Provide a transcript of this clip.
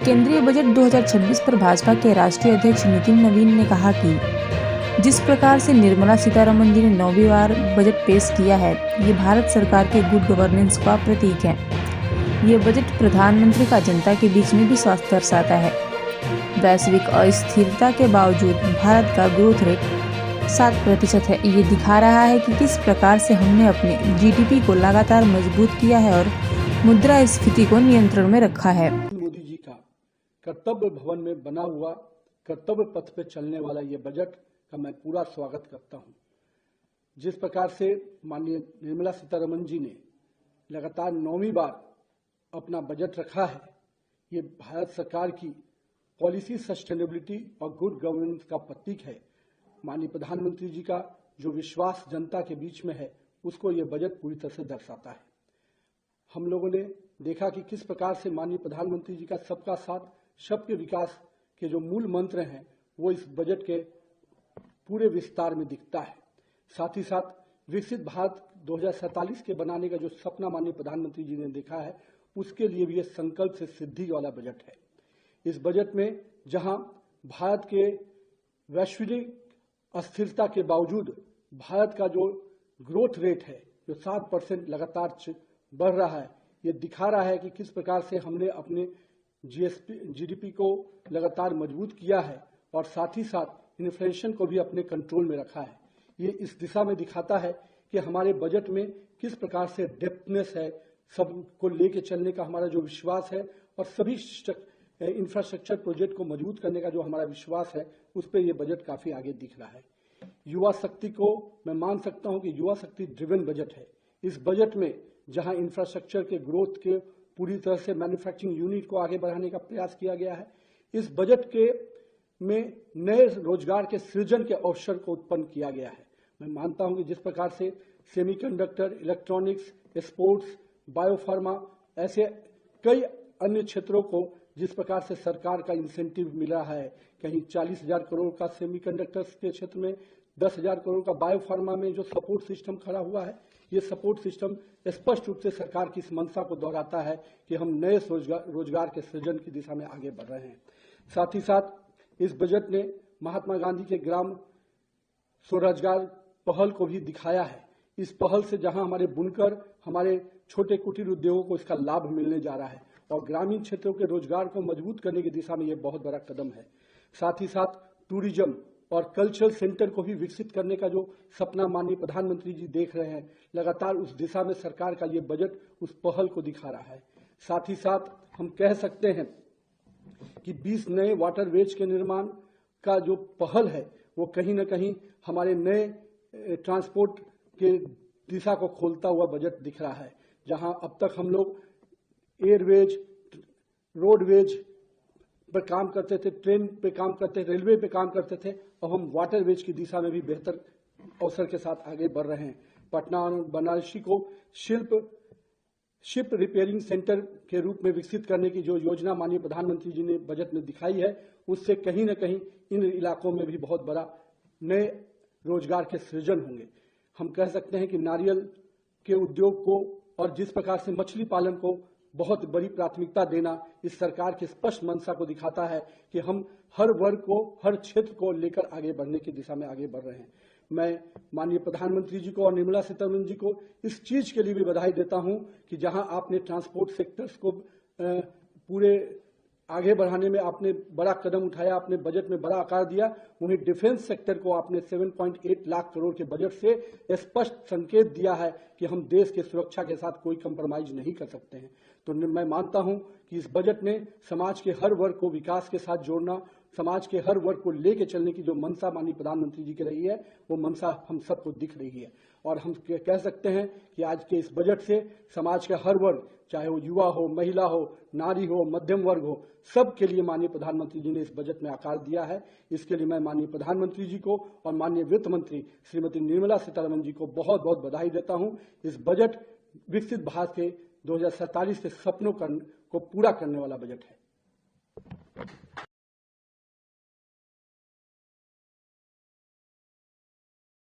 केंद्रीय बजट 2026 पर भाजपा के राष्ट्रीय अध्यक्ष नितिन नवीन ने कहा कि जिस प्रकार से निर्मला सीतारमण जी ने 9वीं बार बजट पेश किया है, ये भारत सरकार के गुड गवर्नेंस का प्रतीक है। ये बजट प्रधानमंत्री का जनता के बीच में भी स्वास्थ्य दर्शाता है। वैश्विक अस्थिरता के बावजूद भारत का ग्रोथ रेट 7% है। ये दिखा रहा है कि किस प्रकार से हमने अपने जीडीपी को लगातार मजबूत किया है और मुद्रास्फीति को नियंत्रण में रखा है। मोदी जी का कर्तव्य भवन में बना हुआ कर्तव्य पथ पे चलने वाला ये बजट का मैं पूरा स्वागत करता हूँ। जिस प्रकार से माननीय निर्मला सीतारमण जी ने लगातार 9वीं बार अपना बजट रखा है, ये भारत सरकार की पॉलिसी सस्टेनेबिलिटी और गुड गवर्नेंस का प्रतीक है। माननीय प्रधानमंत्री जी का जो विश्वास जनता के बीच में है, उसको ये बजट पूरी तरह से दर्शाता है। हम लोगों ने देखा कि किस प्रकार से माननीय प्रधानमंत्री जी का सबका साथ सबके विकास के जो मूल मंत्र हैं, वो इस बजट के पूरे विस्तार में दिखता है। साथ ही साथ विकसित भारत 2047 के बनाने का जो सपना माननीय प्रधानमंत्री जी ने देखा है, उसके लिए भी ये संकल्प से सिद्धि वाला बजट है। इस बजट में जहां भारत के वैश्विक अस्थिरता के बावजूद भारत का जो ग्रोथ रेट है, जो 7% लगातार बढ़ रहा है, ये दिखा रहा है कि किस प्रकार से हमने अपने जीडीपी को लगातार मजबूत किया है और साथ ही साथ इन्फ्लेशन को भी अपने कंट्रोल में रखा है। ये इस दिशा में दिखाता है कि हमारे बजट में किस प्रकार से डेप्थनेस है, सबको लेके चलने का हमारा जो विश्वास है और सभी इंफ्रास्ट्रक्चर प्रोजेक्ट को मजबूत करने का जो हमारा विश्वास है, उस पर यह बजट काफी आगे दिख रहा है। युवा शक्ति को मैं मान सकता हूं कि युवा शक्ति ड्रिवन बजट है। इस बजट में जहां इंफ्रास्ट्रक्चर के ग्रोथ के पूरी तरह से मैन्युफैक्चरिंग यूनिट को आगे बढ़ाने का प्रयास किया गया है, इस बजट के में नए रोजगार के सृजन के अवसर को उत्पन्न किया गया है। मैं मानता हूं कि जिस प्रकार से सेमीकंडक्टर, इलेक्ट्रॉनिक्स, स्पोर्ट्स, बायोफार्मा, ऐसे कई अन्य क्षेत्रों को जिस प्रकार से सरकार का इंसेंटिव मिल रहा है, कहीं 40,000 करोड़ का सेमीकंडक्टर्स के क्षेत्र में, 10,000 करोड़ का बायोफार्मा में जो सपोर्ट सिस्टम खड़ा हुआ है, ये सपोर्ट सिस्टम स्पष्ट रूप से सरकार की इस मंशा को दोहराता है कि हम नए रोजगार के सृजन की दिशा में आगे बढ़ रहे हैं। साथ ही साथ इस बजट ने महात्मा गांधी के ग्राम स्वरोजगार पहल को भी दिखाया है। इस पहल से जहां हमारे बुनकर, हमारे छोटे कुटीर उद्योगों को इसका लाभ मिलने जा रहा है और ग्रामीण क्षेत्रों के रोजगार को मजबूत करने की दिशा में यह बहुत बड़ा कदम है। साथ ही साथ टूरिज्म और कल्चरल सेंटर को भी विकसित करने का जो सपना माननीय प्रधानमंत्री जी देख रहे हैं, लगातार उस दिशा में सरकार का ये बजट उस पहल को दिखा रहा है। साथ ही साथ हम कह सकते हैं कि 20 नए वाटरवेज के निर्माण का जो पहल है, वो कहीं न कहीं हमारे नए ट्रांसपोर्ट के दिशा को खोलता हुआ बजट दिख रहा है। जहां अब तक हम लोग एयरवेज, रोडवेज पर काम करते थे, ट्रेन पे काम करते थे, रेलवे पे काम करते थे, अब हम वाटरवेज की दिशा में भी बेहतर अवसर के साथ आगे बढ़ रहे हैं। पटना और बनारसी को शिप रिपेयरिंग सेंटर के रूप में विकसित करने की जो योजना माननीय प्रधानमंत्री जी ने बजट में दिखाई है, उससे कहीं न कहीं इन इलाकों में भी बहुत बड़ा नए रोजगार के सृजन होंगे। हम कह सकते हैं कि नारियल के उद्योग को और जिस प्रकार से मछली पालन को बहुत बड़ी प्राथमिकता देना इस सरकार की स्पष्ट मंशा को दिखाता है कि हम हर वर्ग को, हर क्षेत्र को लेकर आगे बढ़ने की दिशा में आगे बढ़ रहे हैं। मैं माननीय प्रधानमंत्री जी को और निर्मला सीतारमण जी को इस चीज के लिए भी बधाई देता हूं कि जहां आपने ट्रांसपोर्ट सेक्टर्स को पूरे आगे बढ़ाने में आपने बड़ा कदम उठाया, आपने बजट में बड़ा आकार दिया, वहीं डिफेंस सेक्टर को आपने 7.8 लाख करोड़ के बजट से स्पष्ट संकेत दिया है कि हम देश के सुरक्षा के साथ कोई कंप्रोमाइज नहीं कर सकते हैं। तो मैं मानता हूं कि इस बजट ने समाज के हर वर्ग को विकास के साथ जोड़ना, समाज के हर वर्ग को लेके चलने की जो मंशा माननीय प्रधानमंत्री जी की रही है, वो मंशा हम सबको दिख रही है। और हम कह सकते हैं कि आज के इस बजट से समाज के हर वर्ग, चाहे वो युवा हो, महिला हो, नारी हो, मध्यम वर्ग हो, सबके लिए माननीय प्रधानमंत्री जी ने इस बजट में आकार दिया है। इसके लिए मैं माननीय प्रधानमंत्री जी को और माननीय वित्त मंत्री श्रीमती निर्मला सीतारमण जी को बहुत बहुत बधाई देता हूं। इस बजट विकसित भारत के 2047 के सपनों को पूरा करने वाला बजट है।